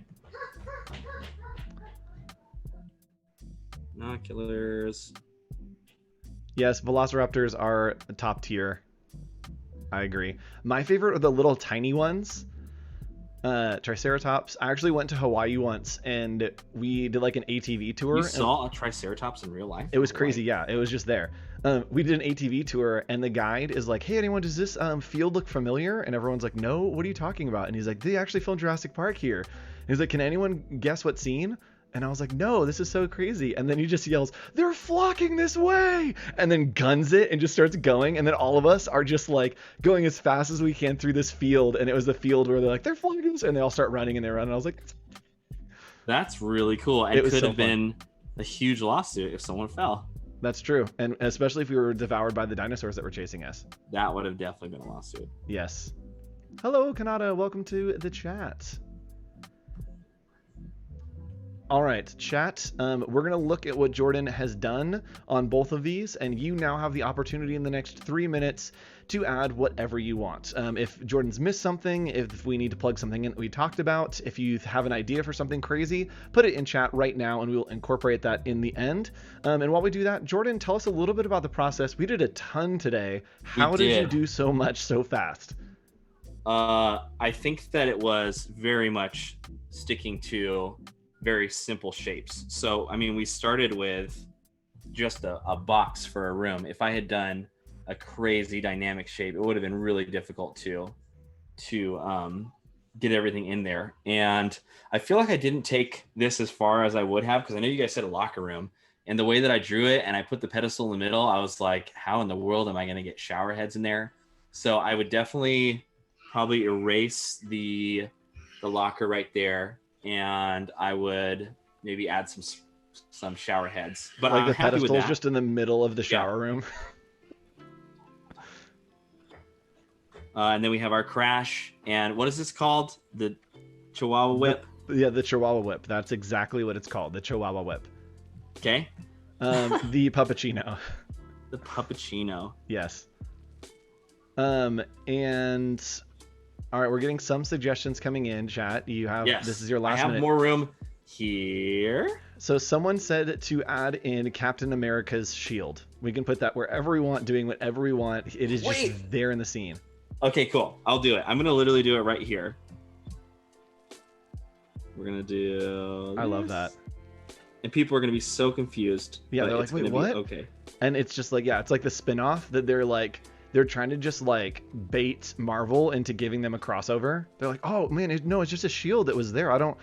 Binoculars. Yes, velociraptors are top tier. I agree. My favorite are the little tiny ones. Triceratops. I actually went to Hawaii once and we did like an ATV tour. You saw a Triceratops in real life? It was crazy. Yeah, it was just there. We did an ATV tour and the guide is like, hey, anyone, does this field look familiar? And everyone's like, no, what are you talking about? And he's like, they actually filmed Jurassic Park here. And he's like, can anyone guess what scene? And I was like, no, this is so crazy. And then he just yells, they're flocking this way. And then guns it and just starts going. And then all of us are just like going as fast as we can through this field. And it was the field where they're like, they're flocking this. And they all start running and they run. And I was like, that's really cool. It could have been a huge lawsuit if someone fell. That's true. And especially if we were devoured by the dinosaurs that were chasing us. That would have definitely been a lawsuit. Yes. Hello, Kanata. Welcome to the chat. All right, chat, we're going to look at what Jordan has done on both of these, and you now have the opportunity in the next 3 minutes to add whatever you want. If Jordan's missed something, if we need to plug something in that we talked about, if you have an idea for something crazy, put it in chat right now, and we will incorporate that in the end. And while we do that, Jordan, tell us a little bit about the process. We did a ton today. How did you do so much so fast? I think that it was very much sticking to very simple shapes. So, I mean, we started with just a box for a room. If I had done a crazy dynamic shape, it would have been really difficult to get everything in there. And I feel like I didn't take this as far as I would have, because I know you guys said a locker room, and the way that I drew it and I put the pedestal in the middle, I was like, how in the world am I going to get shower heads in there? So I would definitely probably erase the locker right there, and I would maybe add some shower heads. But like I'm the happy with pedestals that. just in the middle of the shower room. And then we have our crash. And what is this called? The Chihuahua whip? The Chihuahua whip. That's exactly what it's called. The Chihuahua whip. Okay. The puppuccino. The puppuccino. Yes. And all right, we're getting some suggestions coming in, chat. You have This is your last minute. I have more room here. So someone said to add in Captain America's shield. We can put that wherever we want, doing whatever we want. It is just there in the scene. Okay, cool. I'll do it. I'm gonna literally do it right here. We're gonna do this. I love that. And people are gonna be so confused. Yeah, they're like, wait, what? Okay. And it's just like, yeah, it's like the spin-off that they're trying to just like bait Marvel into giving them a crossover. They're like, oh man, it's just a shield that was there. I didn't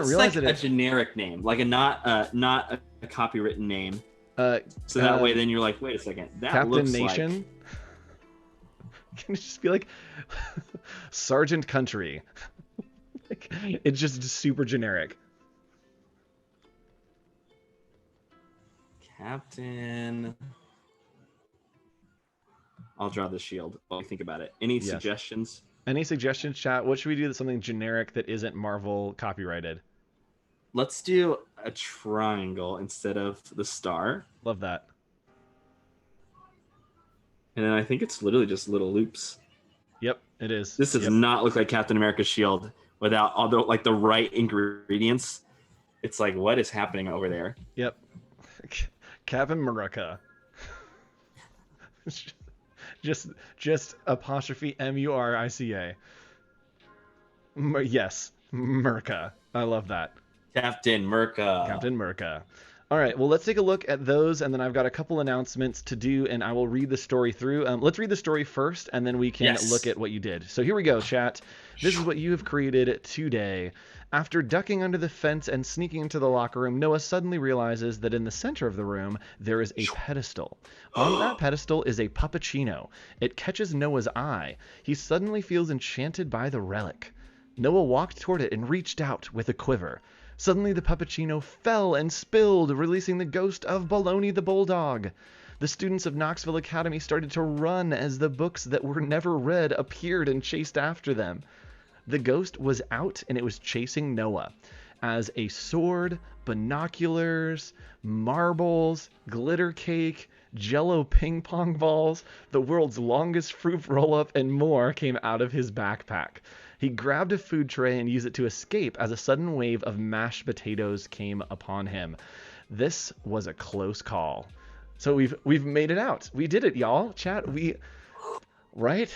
realize like a generic name, like not a copywritten name. So that way, then you're like, wait a second, that Captain looks Nation. like... Can it just be like Sergeant Country? Like, it's just super generic. Captain. I'll draw the shield while you think about it. Any suggestions? Any suggestions, chat? What should we do that's something generic that isn't Marvel copyrighted? Let's do a triangle instead of the star. Love that. And then I think it's literally just little loops. Yep, it is. This does not look like Captain America's shield without all the right ingredients. It's like, what is happening over there? Yep. Captain America. just apostrophe Murica. Yes. Merca. I love that. Captain Merca. Captain Merca. All right, well, let's take a look at those, and then I've got a couple announcements to do, and I will read the story through. Let's read the story first, and then we can look at what you did. So here we go, chat. This is what you have created today. After ducking under the fence and sneaking into the locker room, Noah suddenly realizes that in the center of the room, there is a pedestal. On that pedestal is a puppuccino. It catches Noah's eye. He suddenly feels enchanted by the relic. Noah walked toward it and reached out with a quiver. Suddenly the puppuccino fell and spilled, releasing the ghost of Baloney the Bulldog. The students of Knoxville Academy started to run as the books that were never read appeared and chased after them. The ghost was out and it was chasing Noah. As a sword, binoculars, marbles, glitter cake, Jello ping pong balls, the world's longest fruit roll-up, and more came out of his backpack. He grabbed a food tray and used it to escape as a sudden wave of mashed potatoes came upon him. This was a close call. So we've made it out. We did it, y'all. Chat, right?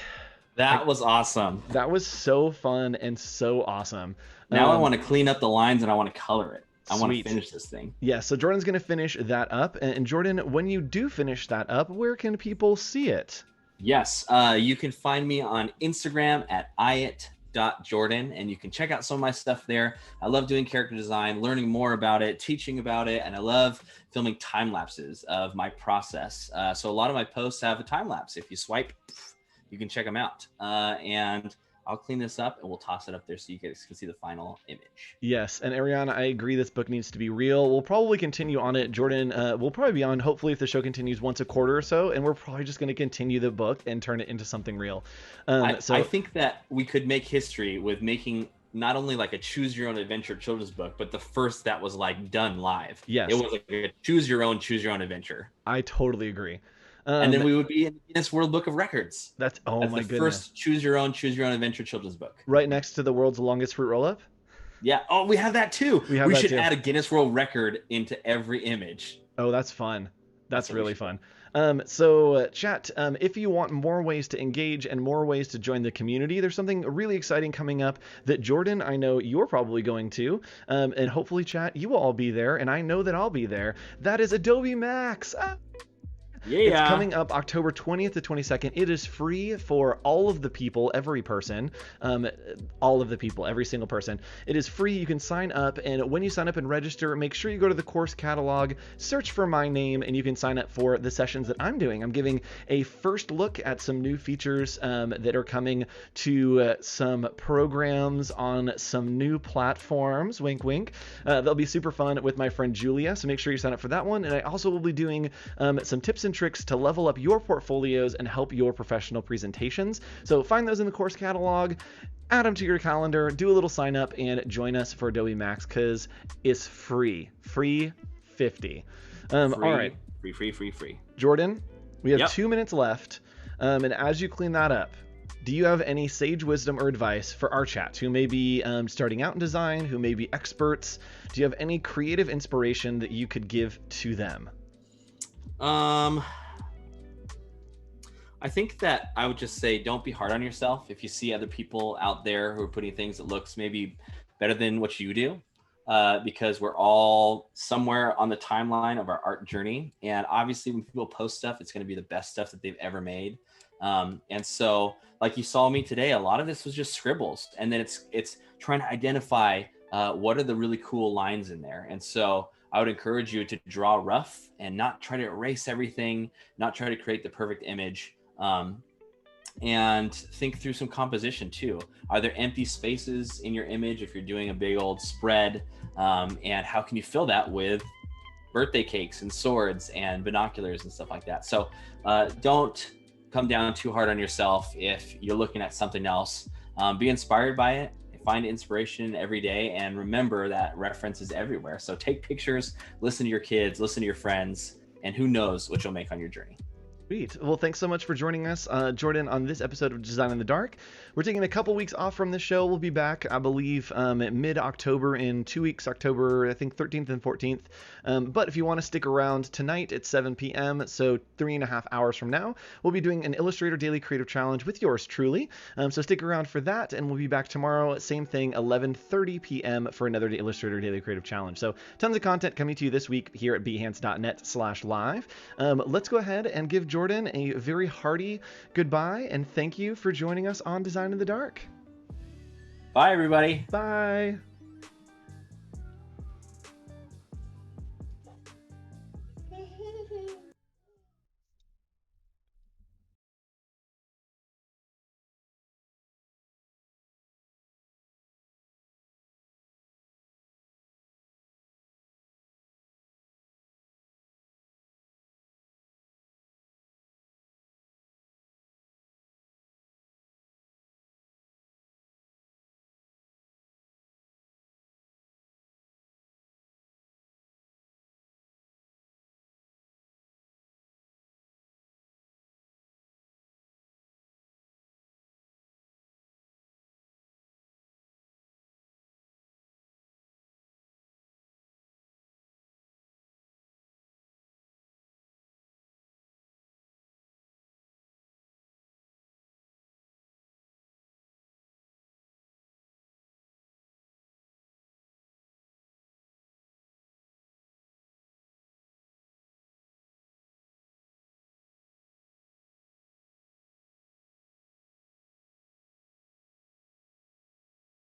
That was awesome. That was so fun and so awesome. Now I want to clean up the lines and I want to color it. I want to Sweet. finish this thing. Yeah, so Jordan's going to finish that up. And Jordan, when you do finish that up, where can people see it? Yes, you can find me on Instagram at Ayotte.Jordan, and you can check out some of my stuff there. I love doing character design, learning more about it, teaching about it, and I love filming time lapses of my process. So a lot of my posts have a time lapse. If you swipe, you can check them out. And I'll clean this up and we'll toss it up there so you guys can see the final image. Yes, and Ariana, I agree this book needs to be real. We'll probably continue on it. Jordan, we'll probably be on, hopefully, if the show continues once a quarter or so, and we're probably just going to continue the book and turn it into something real. I think that we could make history with making not only like a choose your own adventure children's book, but the first that was like done live. Yes. It was like a choose your own adventure. I totally agree. And then we would be in the Guinness World Book of Records. That's my goodness. First choose your own adventure children's book. Right next to the world's longest fruit roll-up? Yeah. Oh, we have that too. We should too. add a Guinness World Record into every image. Oh, that's fun. That's really fun. So chat, if you want more ways to engage and more ways to join the community, there's something really exciting coming up that Jordan, I know you're probably going to, and hopefully chat, you will all be there, and I know that I'll be there. That is Adobe Max. Yeah. It's coming up October 20th to 22nd. It is free for all of the people, every person, all of the people, every single person. It is free. You can sign up, and when you sign up and register, make sure you go to the course catalog, search for my name, and you can sign up for the sessions that I'm doing. I'm giving a first look at some new features that are coming to some programs on some new platforms. Wink, wink. They'll be super fun with my friend Julia, so make sure you sign up for that one. And I also will be doing some tips and tricks to level up your portfolios and help your professional presentations. So find those in the course catalog, add them to your calendar, do a little sign up, and join us for Adobe Max because it's free. Free 50. All right. Free. Jordan, we have 2 minutes left. And as you clean that up, do you have any sage wisdom or advice for our chats who may be starting out in design, who may be experts? Do you have any creative inspiration that you could give to them? I think that I would just say don't be hard on yourself if you see other people out there who are putting things that looks maybe better than what you do, because we're all somewhere on the timeline of our art journey. And obviously when people post stuff, it's going to be the best stuff that they've ever made. And so like you saw me today, a lot of this was just scribbles, and then it's trying to identify what are the really cool lines in there. And so I would encourage you to draw rough and not try to erase everything, not try to create the perfect image, and think through some composition too. Are there empty spaces in your image if you're doing a big old spread? And how can you fill that with birthday cakes and swords and binoculars and stuff like that? So don't come down too hard on yourself if you're looking at something else. Be inspired by it. Find inspiration every day, and remember that reference is everywhere. So take pictures, listen to your kids, listen to your friends, and who knows what you'll make on your journey. Sweet. Well, thanks so much for joining us, Jordan, on this episode of Design in the Dark. We're taking a couple weeks off from this show. We'll be back, I believe, at mid-October, in 2 weeks, October, I think 13th and 14th. But if you want to stick around tonight at 7 p.m., so 3.5 hours from now, we'll be doing an Illustrator Daily Creative Challenge with yours truly. So stick around for that, and we'll be back tomorrow, same thing, 11:30 p.m. for another Illustrator Daily Creative Challenge. So tons of content coming to you this week here at behance.net/live. Let's go ahead and give Jordan a very hearty goodbye, and thank you for joining us on Design in the Dark. Bye, everybody. Bye.